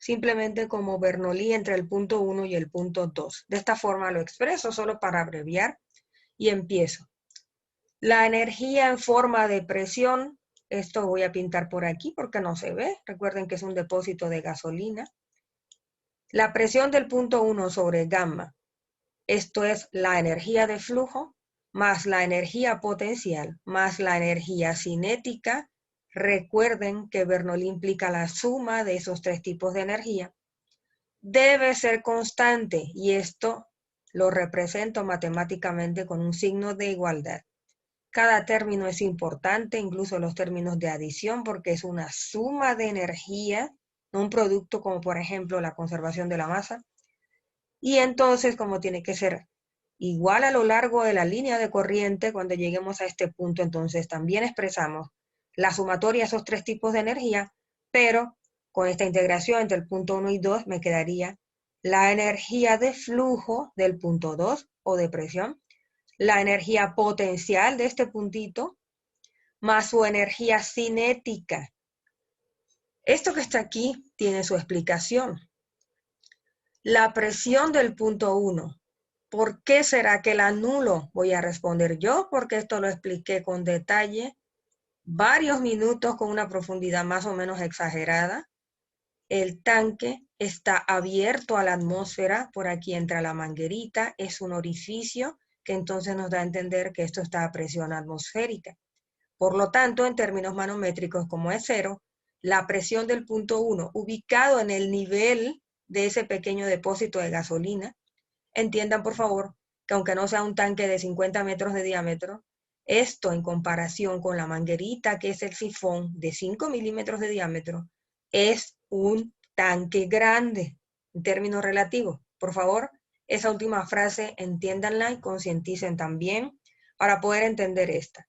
simplemente como Bernoulli entre el punto 1 y el punto 2. De esta forma lo expreso solo para abreviar y empiezo. La energía en forma de presión, esto voy a pintar por aquí porque no se ve. Recuerden que es un depósito de gasolina. La presión del punto 1 sobre gamma, esto es la energía de flujo, más la energía potencial, más la energía cinética. Recuerden que Bernoulli implica la suma de esos tres tipos de energía. Debe ser constante y esto lo represento matemáticamente con un signo de igualdad. Cada término es importante, incluso los términos de adición, porque es una suma de energía, no un producto como por ejemplo la conservación de la masa. Y entonces, como tiene que ser igual a lo largo de la línea de corriente, cuando lleguemos a este punto, entonces también expresamos la sumatoria de esos tres tipos de energía, pero con esta integración entre el punto 1 y 2 me quedaría la energía de flujo del punto 2 o de presión, la energía potencial de este puntito, más su energía cinética. Esto que está aquí tiene su explicación. La presión del punto 1. ¿Por qué será que la anulo? Voy a responder yo, porque esto lo expliqué con detalle, varios minutos con una profundidad más o menos exagerada. El tanque está abierto a la atmósfera, por aquí entra la manguerita, es un orificio que entonces nos da a entender que esto está a presión atmosférica. Por lo tanto, en términos manométricos, como es cero, la presión del punto 1, ubicado en el nivel de ese pequeño depósito de gasolina, entiendan por favor que aunque no sea un tanque de 50 metros de diámetro, esto en comparación con la manguerita, que es el sifón de 5 milímetros de diámetro, es un tanque grande en términos relativos. Por favor, esa última frase entiéndanla y concienticen también para poder entender esta.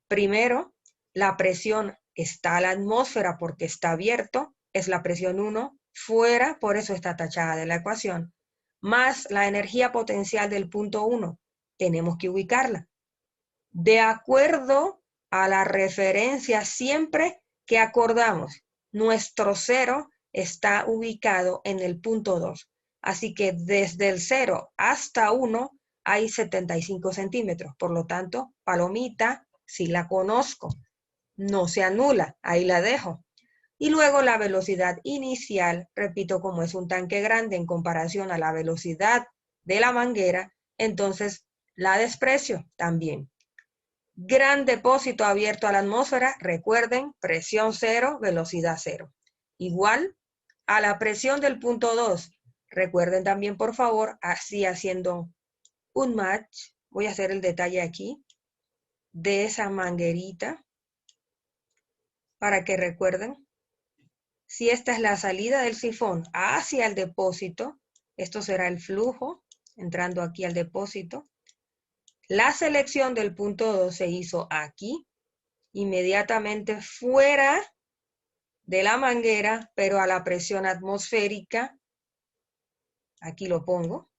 Primero, la presión está a la atmósfera porque está abierto, es la presión 1, fuera, por eso está tachada de la ecuación, más la energía potencial del punto 1. Tenemos que ubicarla. De acuerdo a la referencia siempre que acordamos, nuestro cero está ubicado en el punto 2. Así que desde el 0 hasta 1 hay 75 centímetros. Por lo tanto, palomita, si la conozco, no se anula, ahí la dejo. Y luego la velocidad inicial, repito, como es un tanque grande en comparación a la velocidad de la manguera, entonces la desprecio también. Gran depósito abierto a la atmósfera, recuerden, presión cero, velocidad cero. Igual a la presión del punto 2. Recuerden también, por favor, así haciendo un match, voy a hacer el detalle aquí, de esa manguerita, para que recuerden. Si esta es la salida del sifón hacia el depósito, esto será el flujo, entrando aquí al depósito. La selección del punto 2 se hizo aquí, inmediatamente fuera de la manguera, pero a la presión atmosférica. Aquí lo pongo.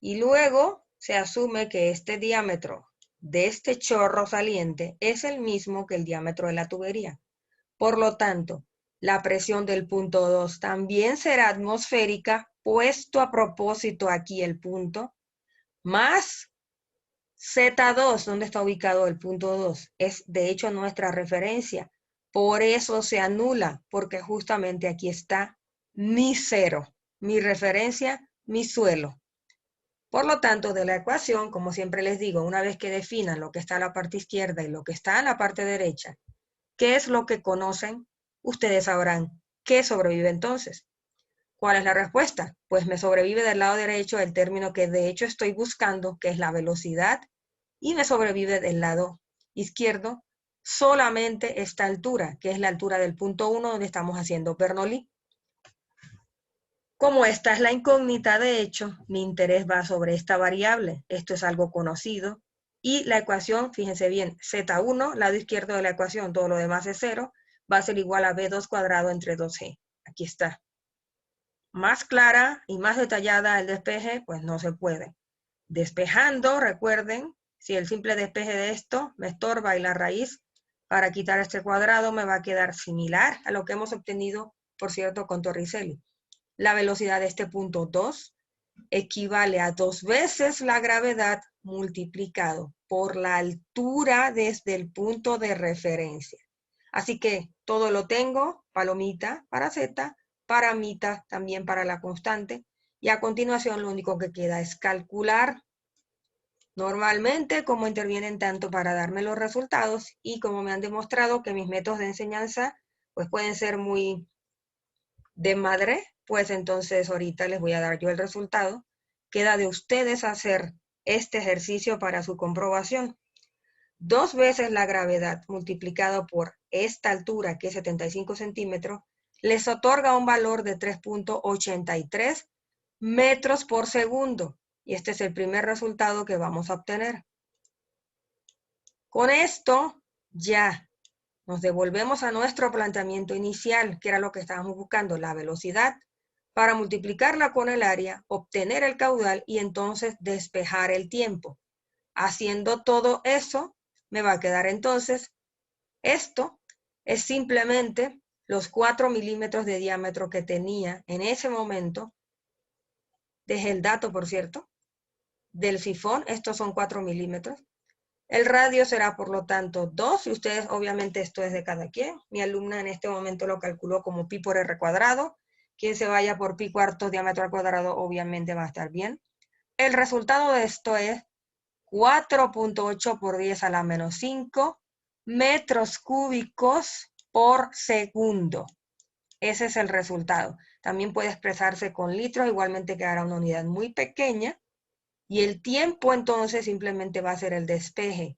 Y luego se asume que este diámetro de este chorro saliente es el mismo que el diámetro de la tubería. Por lo tanto, la presión del punto 2 también será atmosférica, puesto a propósito aquí el punto, más Z2, ¿dónde está ubicado el punto 2? Es de hecho nuestra referencia. Por eso se anula, porque justamente aquí está mi cero, mi referencia, mi suelo. Por lo tanto, de la ecuación, como siempre les digo, una vez que definan lo que está en la parte izquierda y lo que está en la parte derecha, ¿qué es lo que conocen? Ustedes sabrán qué sobrevive entonces. ¿Cuál es la respuesta? Pues me sobrevive del lado derecho el término que de hecho estoy buscando, que es la velocidad, y me sobrevive del lado izquierdo solamente esta altura, que es la altura del punto 1 donde estamos haciendo Bernoulli. Como esta es la incógnita, de hecho, mi interés va sobre esta variable. Esto es algo conocido. Y la ecuación, fíjense bien, Z1, lado izquierdo de la ecuación, todo lo demás es 0, va a ser igual a B2 cuadrado entre 2G. Aquí está. Más clara y más detallada el despeje, pues no se puede. Despejando, recuerden, si el simple despeje de esto me estorba y la raíz para quitar este cuadrado me va a quedar similar a lo que hemos obtenido por cierto, con Torricelli. La velocidad de este punto 2 equivale a 2 veces la gravedad multiplicado por la altura desde el punto de referencia. Así que todo lo tengo, palomita para Z, paramita también para la constante, y a continuación lo único que queda es calcular normalmente cómo intervienen tanto para darme los resultados y como me han demostrado que mis métodos de enseñanza pues pueden ser muy de madre, pues entonces ahorita les voy a dar yo el resultado. Queda de ustedes hacer este ejercicio para su comprobación. 2 veces la gravedad multiplicado por esta altura, que es 75 centímetros, les otorga un valor de 3.83 metros por segundo. Y este es el primer resultado que vamos a obtener. Con esto ya nos devolvemos a nuestro planteamiento inicial, que era lo que estábamos buscando, la velocidad, para multiplicarla con el área, obtener el caudal y entonces despejar el tiempo. Haciendo todo eso, me va a quedar entonces, esto es simplemente los 4 milímetros de diámetro que tenía en ese momento. Dejé el dato, por cierto, del sifón, estos son 4 milímetros. El radio será, por lo tanto, 2, y ustedes, obviamente, esto es de cada quien. Mi alumna en este momento lo calculó como pi por r cuadrado. Quien se vaya por pi cuartos diámetro al cuadrado, obviamente va a estar bien. El resultado de esto es 4.8 por 10 a la menos 5 metros cúbicos por segundo. Ese es el resultado. También puede expresarse con litros, igualmente quedará una unidad muy pequeña. Y el tiempo entonces simplemente va a ser el despeje.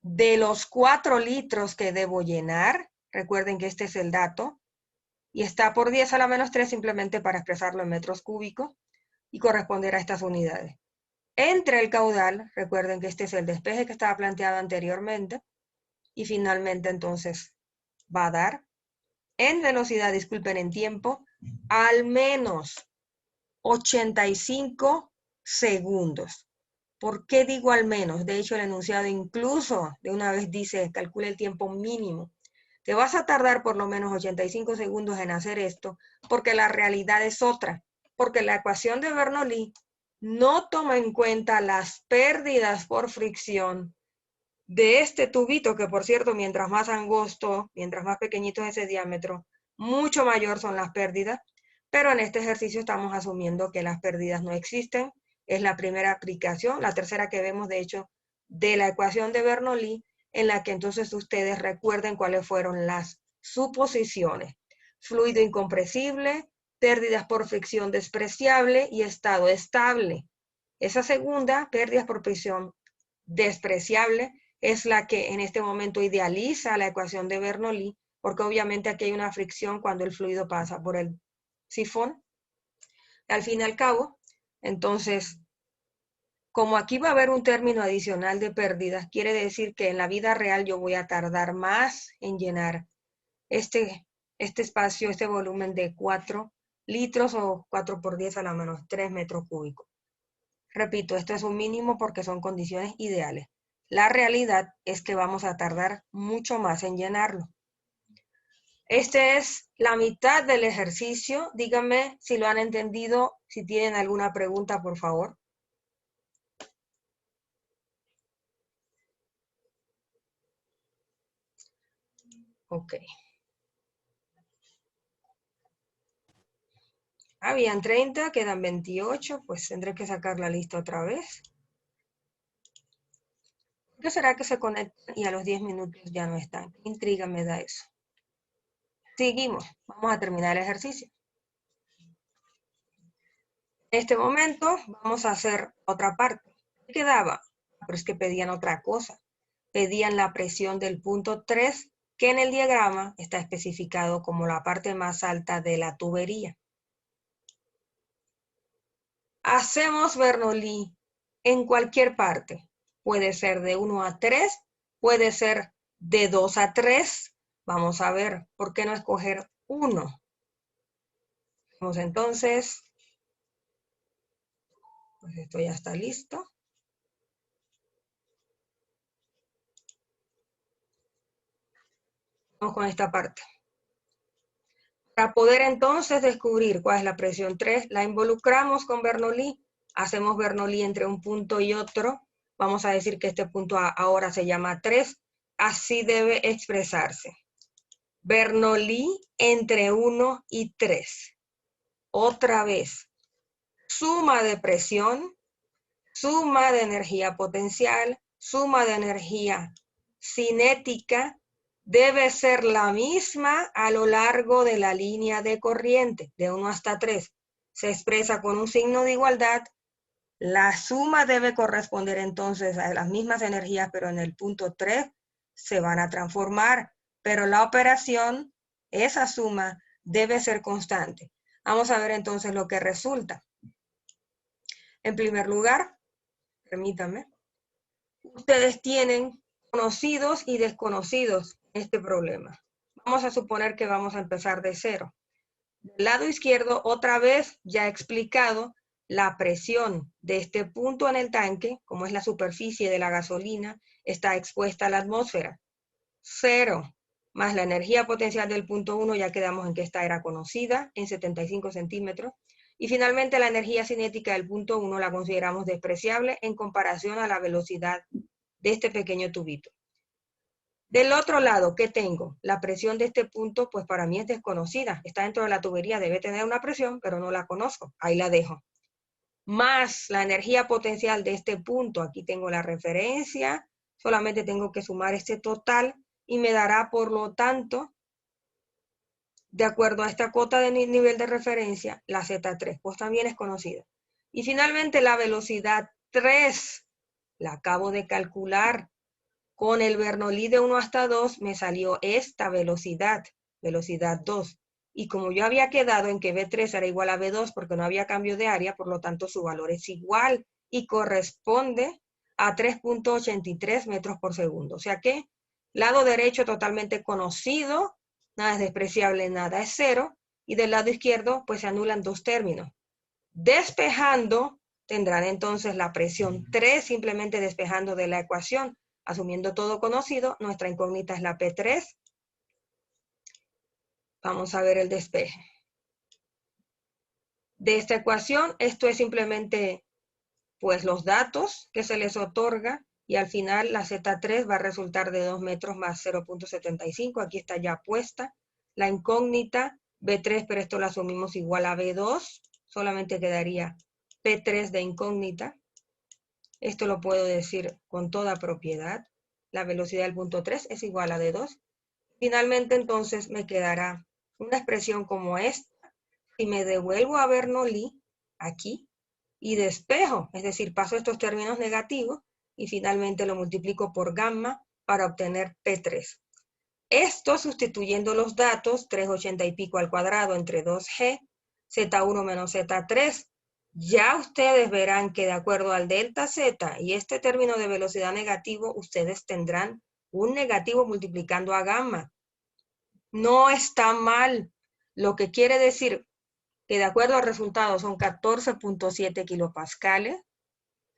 De los 4 litros que debo llenar, recuerden que este es el dato, y está por 10 a la menos 3 simplemente para expresarlo en metros cúbicos y corresponder a estas unidades. Entre el caudal, recuerden que este es el despeje que estaba planteado anteriormente, y finalmente entonces va a dar en velocidad, disculpen, en tiempo, al menos 85 segundos. ¿Por qué digo al menos? De hecho, el enunciado incluso de una vez dice, calcula el tiempo mínimo. Te vas a tardar por lo menos 85 segundos en hacer esto, porque la realidad es otra. Porque la ecuación de Bernoulli no toma en cuenta las pérdidas por fricción de este tubito, que por cierto, mientras más angosto, mientras más pequeñito es ese diámetro, mucho mayor son las pérdidas. Pero en este ejercicio estamos asumiendo que las pérdidas no existen. Es la primera aplicación, la tercera que vemos, de hecho, de la ecuación de Bernoulli, en la que entonces ustedes recuerden cuáles fueron las suposiciones. Fluido incompresible, pérdidas por fricción despreciable y estado estable. Esa segunda, pérdidas por fricción despreciable, es la que en este momento idealiza la ecuación de Bernoulli, porque obviamente aquí hay una fricción cuando el fluido pasa por el sifón. Al fin y al cabo, entonces, como aquí va a haber un término adicional de pérdidas, quiere decir que en la vida real yo voy a tardar más en llenar este espacio, este volumen de 4 litros o 4 por 10 a la menos 3 metros cúbicos. Repito, esto es un mínimo porque son condiciones ideales. La realidad es que vamos a tardar mucho más en llenarlo. Esta es la mitad del ejercicio. Díganme si lo han entendido, si tienen alguna pregunta, por favor. Ok. Habían 30, quedan 28, pues tendré que sacar la lista otra vez. ¿Por qué será que se conectan y a los 10 minutos ya no están? ¿Qué intriga me da eso? Seguimos, vamos a terminar el ejercicio. En este momento vamos a hacer otra parte. ¿Qué quedaba? Pero es que pedían otra cosa. Pedían la presión del punto 3, que en el diagrama está especificado como la parte más alta de la tubería. Hacemos Bernoulli en cualquier parte. Puede ser de 1 a 3, puede ser de 2 a 3. Vamos a ver, ¿por qué no escoger 1? Vamos entonces, pues esto ya está listo. Vamos con esta parte. Para poder entonces descubrir cuál es la presión 3, la involucramos con Bernoulli, hacemos Bernoulli entre un punto y otro, vamos a decir que este punto ahora se llama 3, así debe expresarse. Bernoulli entre 1 y 3. Otra vez, suma de presión, suma de energía potencial, suma de energía cinética, debe ser la misma a lo largo de la línea de corriente, de 1 hasta 3. Se expresa con un signo de igualdad. La suma debe corresponder entonces a las mismas energías, pero en el punto 3 se van a transformar. Pero la operación, esa suma, debe ser constante. Vamos a ver entonces lo que resulta. En primer lugar, permítanme, ustedes tienen conocidos y desconocidos este problema. Vamos a suponer que vamos a empezar de cero. Del lado izquierdo, otra vez, ya he explicado la presión de este punto en el tanque, como es la superficie de la gasolina, está expuesta a la atmósfera. 0 más la energía potencial del punto 1, ya quedamos en que esta era conocida, en 75 centímetros. Y finalmente la energía cinética del punto 1 la consideramos despreciable en comparación a la velocidad de este pequeño tubito. Del otro lado, ¿qué tengo? La presión de este punto, pues para mí es desconocida. Está dentro de la tubería, debe tener una presión, pero no la conozco. Ahí la dejo. Más la energía potencial de este punto, aquí tengo la referencia, solamente tengo que sumar este total y me dará, por lo tanto, de acuerdo a esta cota de nivel de referencia, la Z3, pues también es conocida. Y finalmente la velocidad 3, la acabo de calcular. Con el Bernoulli de 1 hasta 2 me salió esta velocidad, velocidad 2. Y como yo había quedado en que V3 era igual a V2 porque no había cambio de área, por lo tanto su valor es igual y corresponde a 3.83 metros por segundo. O sea que lado derecho totalmente conocido, nada es despreciable, nada es 0. Y del lado izquierdo pues se anulan dos términos. Despejando tendrán entonces la presión 3, simplemente despejando de la ecuación. Asumiendo todo conocido, nuestra incógnita es la P3. Vamos a ver el despeje. De esta ecuación, esto es simplemente pues los datos que se les otorga y al final la Z3 va a resultar de 2 metros más 0.75. Aquí está ya puesta. La incógnita B3, pero esto lo asumimos igual a B2. Solamente quedaría P3 de incógnita. Esto lo puedo decir con toda propiedad. La velocidad del punto 3 es igual a D2. Finalmente, entonces, me quedará una expresión como esta. Si me devuelvo a Bernoulli, aquí, y despejo, es decir, paso estos términos negativos, y finalmente lo multiplico por gamma para obtener P3. Esto sustituyendo los datos, 380 y pico al cuadrado entre 2G, Z1 menos Z3, ya ustedes verán que de acuerdo al delta Z y este término de velocidad negativo, ustedes tendrán un negativo multiplicando a gamma. No está mal, lo que quiere decir que de acuerdo al resultado son 14.7 kilopascales.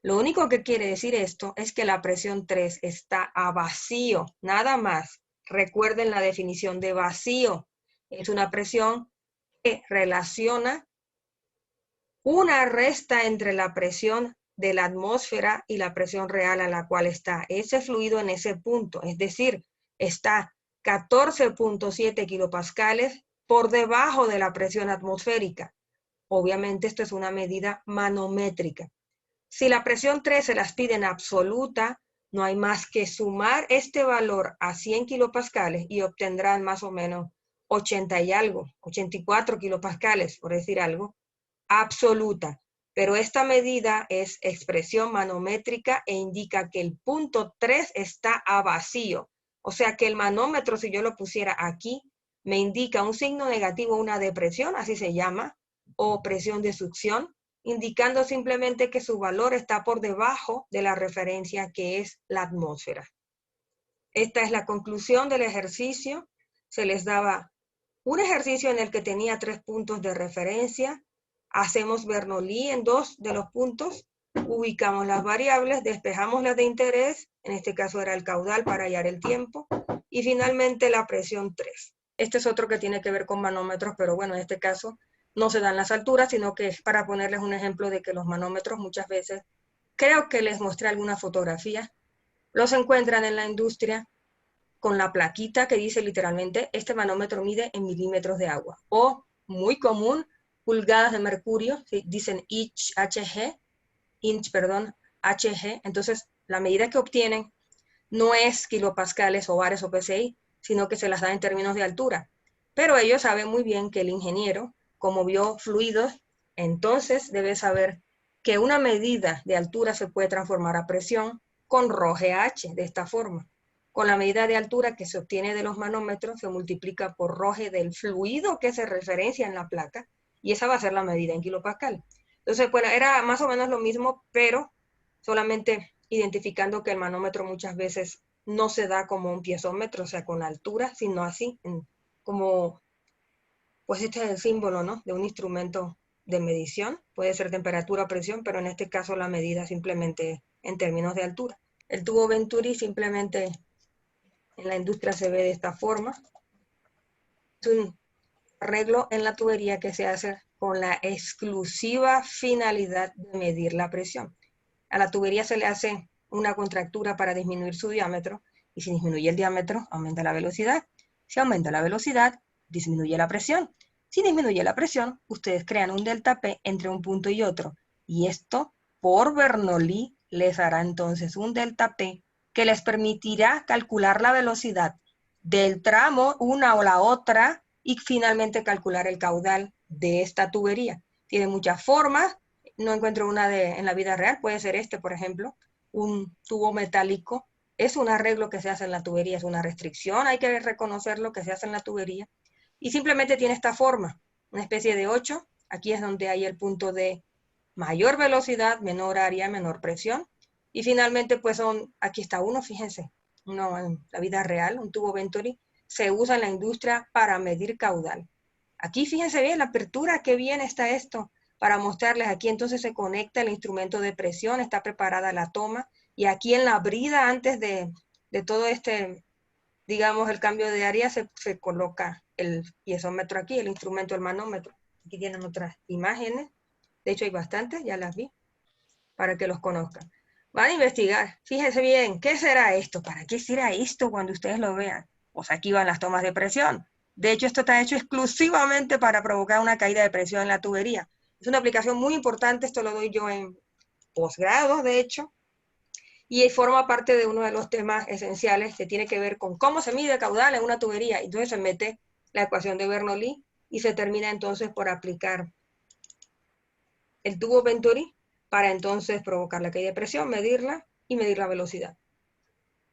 Lo único que quiere decir esto es que la presión 3 está a vacío, nada más. Recuerden la definición de vacío. Es una presión que relaciona una resta entre la presión de la atmósfera y la presión real a la cual está ese fluido en ese punto. Es decir, está 14.7 kilopascales por debajo de la presión atmosférica. Obviamente esto es una medida manométrica. Si la presión 3 se las piden absoluta, no hay más que sumar este valor a 100 kilopascales y obtendrán más o menos 80 y algo, 84 kilopascales, por decir algo, absoluta. Pero esta medida es expresión manométrica e indica que el punto 3 está a vacío. O sea que el manómetro, si yo lo pusiera aquí, me indica un signo negativo, una depresión, así se llama, o presión de succión, indicando simplemente que su valor está por debajo de la referencia que es la atmósfera. Esta es la conclusión del ejercicio. Se les daba un ejercicio en el que tenía 3 puntos de referencia. Hacemos Bernoulli en 2 de los puntos, ubicamos las variables, despejamos las de interés, en este caso era el caudal para hallar el tiempo, y finalmente la presión 3. Este es otro que tiene que ver con manómetros, pero bueno, en este caso no se dan las alturas, sino que es para ponerles un ejemplo de que los manómetros muchas veces, creo que les mostré alguna fotografía, los encuentran en la industria con la plaquita que dice literalmente, este manómetro mide en milímetros de agua. O, muy común, pulgadas de mercurio, ¿sí? Dicen inch, perdón, Hg. Entonces, la medida que obtienen no es kilopascales o bares o PSI, sino que se las da en términos de altura. Pero ellos saben muy bien que el ingeniero, como vio fluidos, entonces debe saber que una medida de altura se puede transformar a presión con ρh, de esta forma. Con la medida de altura que se obtiene de los manómetros se multiplica por ρg del fluido que se referencia en la placa, y esa va a ser la medida en kilopascal. Entonces, bueno, era más o menos lo mismo, pero solamente identificando que el manómetro muchas veces no se da como un piezómetro, o sea, con altura, sino así, como, pues este es el símbolo, ¿no?, de un instrumento de medición. Puede ser temperatura o presión, pero en este caso la medida simplemente en términos de altura. El tubo Venturi simplemente en la industria se ve de esta forma. Es un arreglo en la tubería que se hace con la exclusiva finalidad de medir la presión. A la tubería se le hace una contractura para disminuir su diámetro, y si disminuye el diámetro, aumenta la velocidad. Si aumenta la velocidad, disminuye la presión. Si disminuye la presión, ustedes crean un delta P entre un punto y otro, y esto, por Bernoulli, les hará entonces un delta P que les permitirá calcular la velocidad del tramo, una o la otra, y finalmente calcular el caudal de esta tubería. Tiene muchas formas, no encuentro una en la vida real, puede ser este, por ejemplo, un tubo metálico. Es un arreglo que se hace en la tubería, es una restricción, hay que reconocer lo que se hace en la tubería, y simplemente tiene esta forma, una especie de 8, aquí es donde hay el punto de mayor velocidad, menor área, menor presión, y finalmente pues aquí está uno, fíjense, uno en la vida real, un tubo Venturi, se usa en la industria para medir caudal. Aquí fíjense bien la apertura, qué bien está esto, para mostrarles. Aquí entonces se conecta el instrumento de presión, está preparada la toma, y aquí en la brida, antes de todo este, digamos, el cambio de área, se coloca el piezómetro aquí, el instrumento, el manómetro. Aquí tienen otras imágenes, de hecho hay bastantes, ya las vi, para que los conozcan. Van a investigar, fíjense bien, ¿qué será esto? ¿Para qué será esto cuando ustedes lo vean? Pues aquí van las tomas de presión. De hecho, esto está hecho exclusivamente para provocar una caída de presión en la tubería. Es una aplicación muy importante, esto lo doy yo en posgrado, de hecho, y forma parte de uno de los temas esenciales que tiene que ver con cómo se mide caudal en una tubería. Entonces se mete la ecuación de Bernoulli y se termina entonces por aplicar el tubo Venturi para entonces provocar la caída de presión, medirla y medir la velocidad.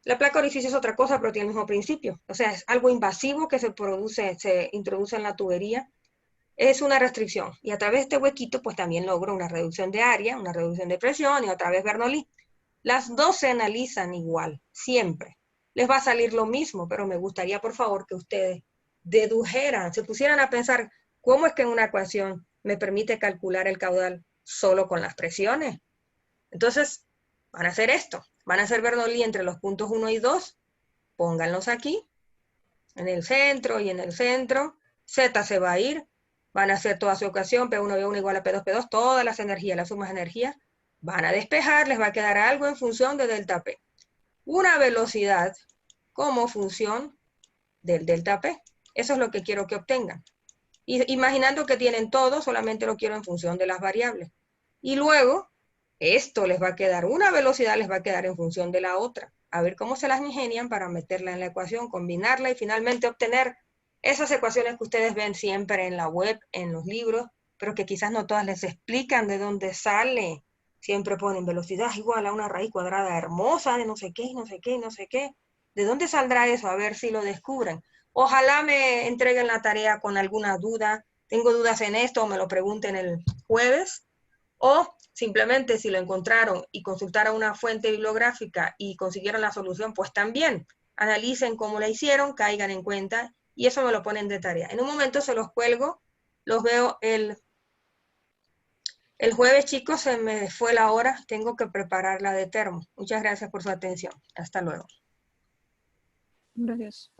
La placa orificio es otra cosa, pero tiene el mismo principio. O sea, es algo invasivo que se introduce en la tubería. Es una restricción. Y a través de este huequito, pues también logro una reducción de área, una reducción de presión y otra vez Bernoulli. Las dos se analizan igual, siempre. Les va a salir lo mismo, pero me gustaría, por favor, que ustedes dedujeran, se pusieran a pensar cómo es que en una ecuación me permite calcular el caudal solo con las presiones. Entonces, van a hacer esto. Van a hacer Bernoulli entre los puntos 1 y 2. Pónganlos aquí, en el centro y en el centro. Z se va a ir. Van a hacer toda su ecuación, P1, B1 igual a P2, P2, todas las energías, las sumas de energía. Van a despejar, les va a quedar algo en función de delta P. Una velocidad como función del delta P. Eso es lo que quiero que obtengan. Y imaginando que tienen todo, solamente lo quiero en función de las variables. Y luego, esto les va a quedar, una velocidad les va a quedar en función de la otra. A ver cómo se las ingenian para meterla en la ecuación, combinarla y finalmente obtener esas ecuaciones que ustedes ven siempre en la web, en los libros, pero que quizás no todas les explican de dónde sale. Siempre ponen velocidad igual a una raíz cuadrada hermosa de no sé qué, no sé qué, no sé qué. ¿De dónde saldrá eso? A ver si lo descubren. Ojalá me entreguen la tarea con alguna duda. Tengo dudas en esto, o me lo pregunten el jueves. O simplemente si lo encontraron y consultaron una fuente bibliográfica y consiguieron la solución, pues también analicen cómo la hicieron, caigan en cuenta y eso me lo ponen de tarea. En un momento se los cuelgo, los veo el jueves, chicos, se me fue la hora, tengo que preparar la de termo. Muchas gracias por su atención. Hasta luego. Gracias.